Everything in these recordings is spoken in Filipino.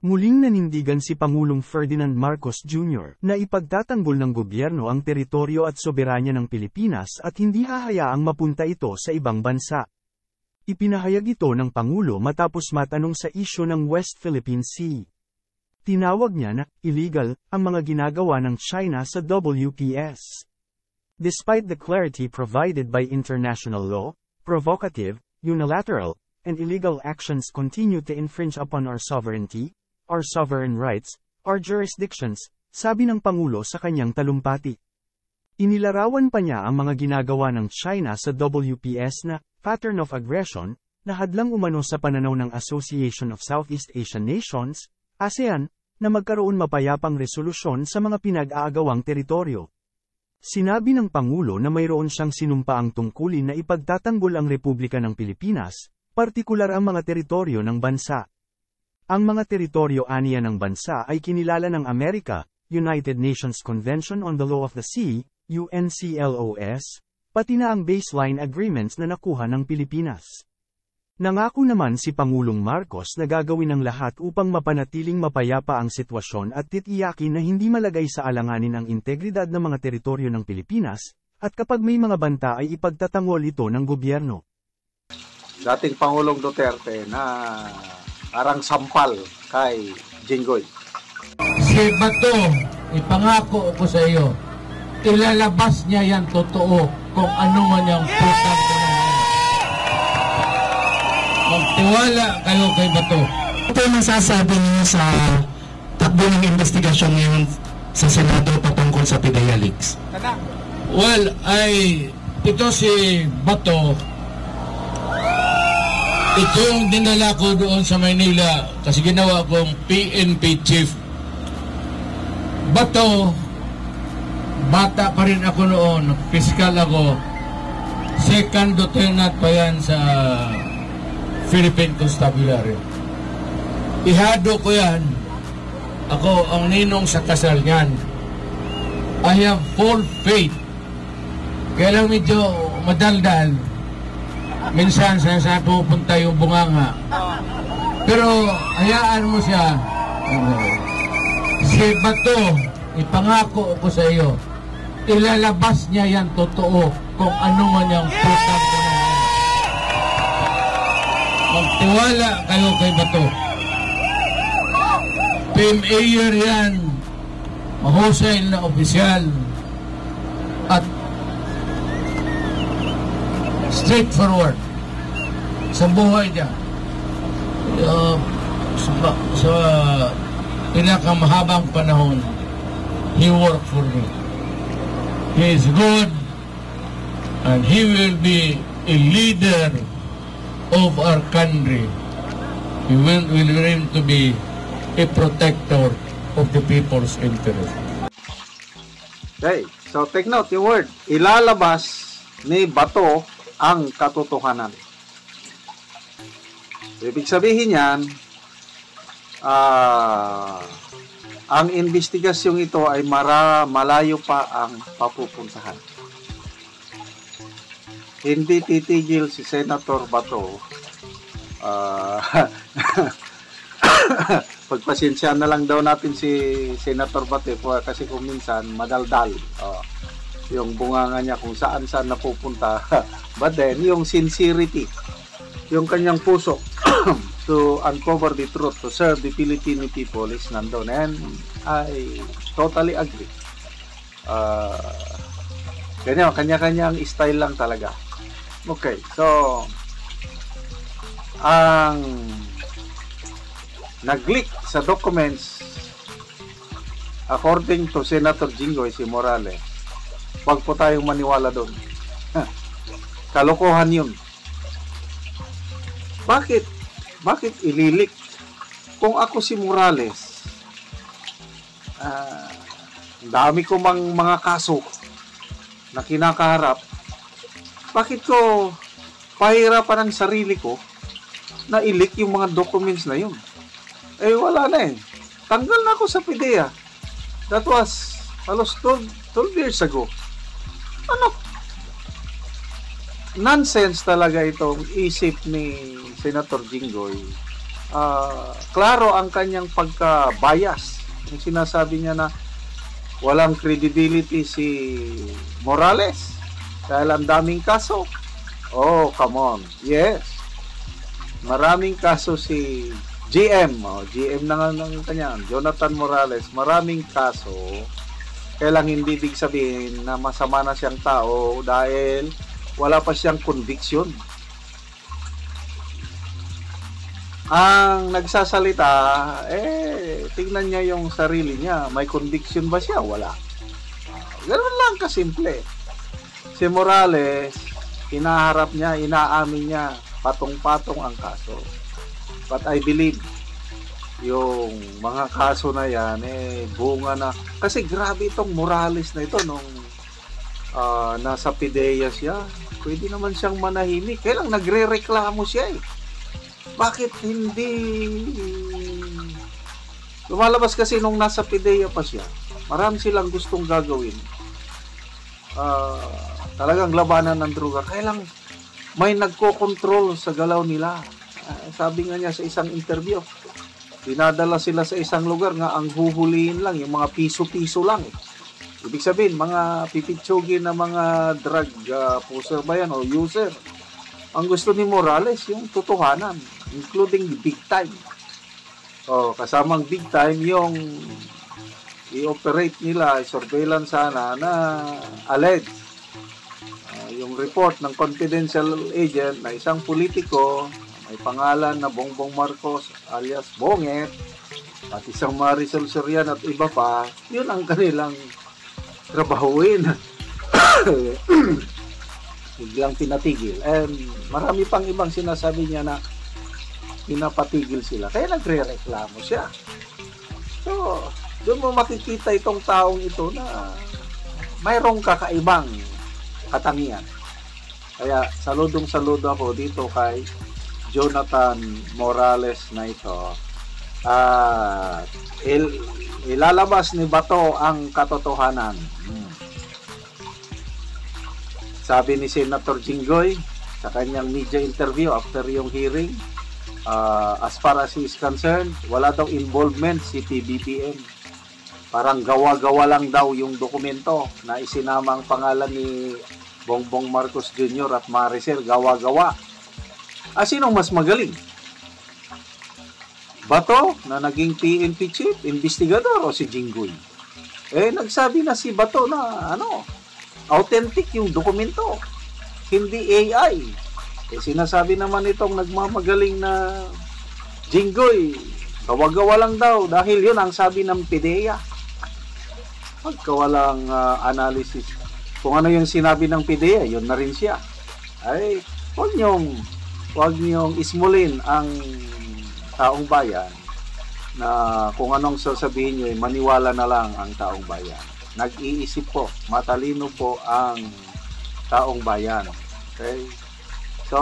Muling nanindigan si Pangulong Ferdinand Marcos Jr. na ipagtatanggol ng gobyerno ang teritoryo at soberanya ng Pilipinas at hindi hahayaang mapunta ito sa ibang bansa. Ipinahayag ito ng Pangulo matapos matanong sa isyu ng West Philippine Sea. Tinawag niya na illegal ang mga ginagawa ng China sa WPS. Despite the clarity provided by international law, provocative, unilateral, and illegal actions continue to infringe upon our sovereignty, our sovereign rights, our jurisdictions, sabi ng Pangulo sa kanyang talumpati. Inilarawan pa niya ang mga ginagawa ng China sa WPS na pattern of aggression, na hadlang umano sa pananaw ng Association of Southeast Asian Nations, ASEAN, na magkaroon mapayapang resolusyon sa mga pinag-aagawang teritoryo. Sinabi ng Pangulo na mayroon siyang sinumpaang tungkulin na ipagtatanggol ang Republika ng Pilipinas, partikular ang mga teritoryo ng bansa. Ang mga teritoryo aniya ng bansa ay kinilala ng Amerika, United Nations Convention on the Law of the Sea, UNCLOS, pati na ang baseline agreements na nakuha ng Pilipinas. Nangako naman si Pangulong Marcos na gagawin ang lahat upang mapanatiling mapayapa ang sitwasyon at titiyakin na hindi malagay sa alanganin ang integridad ng mga teritoryo ng Pilipinas, at kapag may mga banta ay ipagtatanggol ito ng gobyerno. Dating Pangulong Duterte na parang sampal kay Jinggoy. Si Bato, ipangako ko sa iyo, ilalabas niya yan totoo kung ano man yung putang ko. Magtiwala kayo kay Bato. Ito yung masasabi niyo sa takbo ng investigasyon ngayon sa Senado patungkol sa PIDEA leaks? Well, ito si Bato, ito yung dinala ko doon sa Maynila kasi ginawa kong PNP chief. Bato, bata pa rin ako noon, piskal ako, second lieutenant pa yan sa Philippine Constabulary. Ihado ko yan. Ako ang ninong sa kasal niyan. I have full faith. Kaya lang medyo madaldal. Minsan saan pupunta yung bunganga. Pero hayaan mo siya. Si Bato, ipangako ko sa iyo, ilalabas niya yan totoo kung ano man yung putang ko. Magtiwala kayo kay Bato. PMAyer yan, mahusay na opisyal, at straightforward sa buhay niya. Sa pinakamahabang panahon, he worked for me. He is good, and he will be a leader of our country. We will learn to be a protector of the people's interest. Okay, so take note yung word. Ilalabas ni Bato ang katotohanan. Ibig sabihin yan, ang investigasyong ito ay malayo pa ang papupuntahan. Hindi titigil si Senator Bato. Pagpasensya na lang daw natin si Senator Bato kasi kung minsan madaldal. Yung bunganga niya kung saan napupunta. But then, yung sincerity, yung kanyang puso to uncover the truth, to serve the Filipino people is nandun. And I totally agree. Ganyan, kanya-kanyang style lang talaga. Okay, so ang nag-leak sa documents according to Senator Jinggoy si Morales, wag po tayong maniwala doon. Kalokohan yun. Bakit ililik? Kung ako si Morales, dami ko mga kaso na kinakaharap, bakit ko pahirapan ang sarili ko na ilik yung mga documents na yun? Eh, wala na eh. Tanggal na ako sa PIDEA. That was halos 12 years ago. Ano? Nonsense talaga itong isip ni Senator Jinggoy klaro ang kanyang pagka-bias. Yung sinasabi niya na walang credibility si Morales dahil ang daming kaso. Oh, come on. Yes. Maraming kaso si GM. GM na nga ng kanya, Jonathan Morales. Maraming kaso. Kailang hindi big sabihin na masama na siyang tao dahil wala pa siyang conviction. Ang nagsasalita, tingnan niya yung sarili niya. May conviction ba siya? Wala. Ganun lang kasimple. Si Morales, hinaharap niya, inaamin niya, patong-patong ang kaso. But I believe, yung mga kaso na yan, bunga na. Kasi grabe itong Morales na ito, nung nasa PIDEA siya, pwede naman siyang manahimik. Kailang nagre-reklamo siya Bakit hindi lumalabas kasi nung nasa PIDEA pa siya? Marami silang gustong gagawin. Talagang labanan ng droga. Kailang may nagko-control sa galaw nila. Sabi nga niya sa isang interview, dinadala sila sa isang lugar nga ang huhulihin lang, yung mga piso-piso lang. Ibig sabihin, mga pipitsugin na mga drug pusher ba yan o user. Ang gusto ni Morales, yung totohanan, including the big time. Kasamang big time, yung i-operate nila, surveillance sana na alleged. Yung report ng confidential agent na isang politiko, may pangalan na Bongbong Marcos alias Bonget, at isang Marisol Soriano at iba pa, yun ang kanilang trabahuin. Biglang pinatigil. And marami pang ibang sinasabi niya na pinapatigil sila. Kaya nagre-reklamo siya. So, doon mo makikita itong taong ito na mayroong kakaibang katangian. Kaya saludong-saludo ako dito kay Jonathan Morales na ito. Ilalabas ni Bato ang katotohanan. Sabi ni Senator Jinggoy sa kanyang media interview after yung hearing, as far as he is concerned, wala daw involvement si PBBM. Parang gawa-gawa lang daw yung dokumento na isinama ang pangalan ni Bongbong Marcos Jr. at Maricel, gawa-gawa. Sinong mas magaling? Bato na naging PNP chief, investigador, o si Jinggoy? Nagsabi na si Bato na authentic yung dokumento, hindi AI. Sinasabi naman itong nagmamagaling na Jinggoy, gawa-gawa lang daw dahil yun ang sabi ng PIDEA. Pagkawalang analysis. Kung ano yung sinabi ng PIDEA, yun na rin siya. Huwag niyong ismulin ang taong bayan na kung anong sasabihin nyo, maniwala na lang ang taong bayan. Nag-iisip po, matalino po ang taong bayan. Okay? So,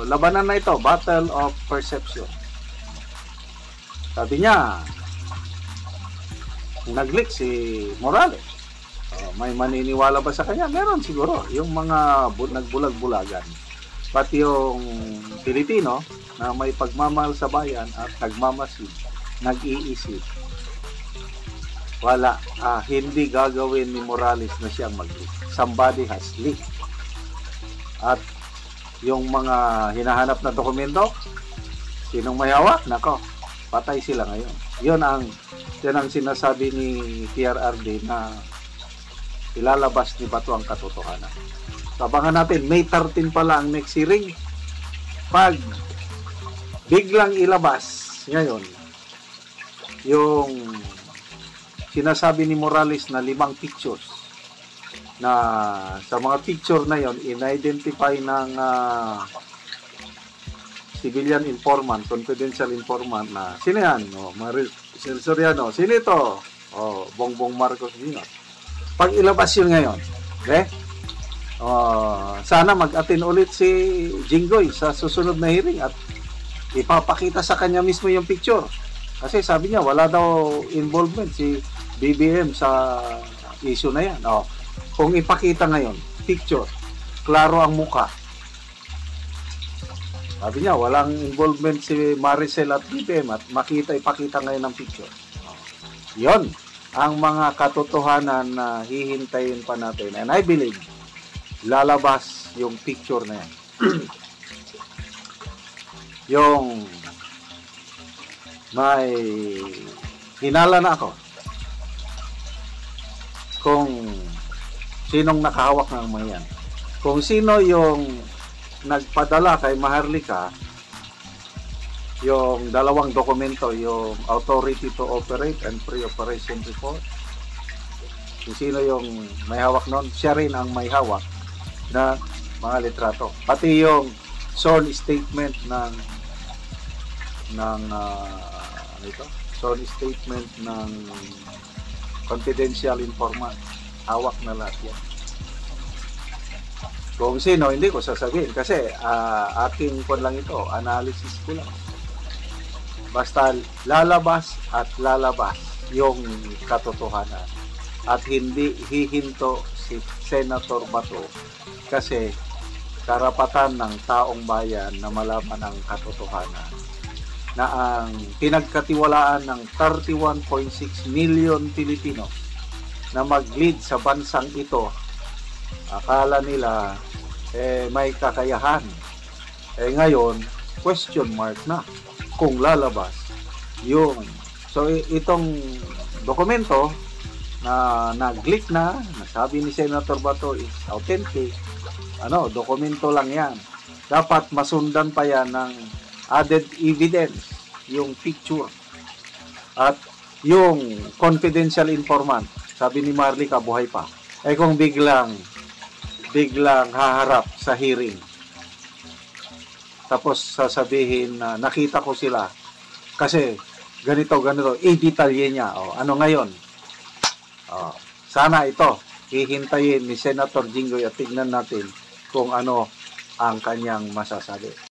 labanan na ito, battle of perception. Sabi niya, nag-leak si Morales. May maniniwala ba sa kanya? Meron siguro, yung mga nagbulag-bulagan. Pati yung Pilipino na may pagmamahal sa bayan at nagmamasid, nag-iisip. Wala. Hindi gagawin ni Morales na siyang mag-leak. Somebody has leaked. At yung mga hinahanap na dokumento, sinong may hawak? Nako, patay sila ngayon. Yan ang sinasabi ni PRRD na ilalabas ni Bato ang katotohanan. Abangan natin, May 13 pala ang next hearing. Pag biglang ilabas ngayon yung sinasabi ni Morales na 5 pictures, na sa mga picture na yon in-identify ng civilian informant, confidential informant na sino yan? Marisol Soriano. Sino ito? Bongbong Marcos Jr. Pag ilabas yun ngayon, sana mag-attend ulit si Jinggoy sa susunod na hearing at ipapakita sa kanya mismo yung picture. Kasi sabi niya, wala daw involvement si BBM sa issue na yan. Kung ipakita ngayon, picture, klaro ang muka. Sabi niya, walang involvement si Maricel at BBM at ipakita ngayon ng picture. Yon ang mga katotohanan na hihintayin pa natin. And I believe, lalabas yung picture na yan. Yung may hinala na ako kung sinong nakahawak ng mga yan. Kung sino yung nagpadala kay Maharlika yung dalawang dokumento, yung Authority to Operate and Pre-Operation Report. Kung sino yung may hawak nun, siya rin ang may hawak na mga litrato. Pati yung sworn statement sworn statement ng confidential informant, hawak na lahat yan. Kung sino, hindi ko sasabihin kasi aking kon lang ito, analysis ko lang. Basta lalabas at lalabas yung katotohanan at hindi hihinto si Senator Bato kasi karapatan ng taong bayan na malaman ang katotohanan na ang pinagkatiwalaan ng 31.6 million Pilipino na mag-lead sa bansang ito, akala nila may kakayahan. Ngayon, question mark na kung lalabas yung. So, itong dokumento na nag-leak na, nasabi ni Senator Bato is authentic, dokumento lang yan. Dapat masundan pa yan ng added evidence, yung picture. At yung confidential informant, sabi ni Marlica, buhay pa. Kung biglang haharap sa hearing, tapos sasabihin na nakita ko sila kasi ganito, i-detalye niya. Ano ngayon? Sana ito hihintayin ni Senator Jinggoy at tignan natin kung ano ang kanyang masasabi.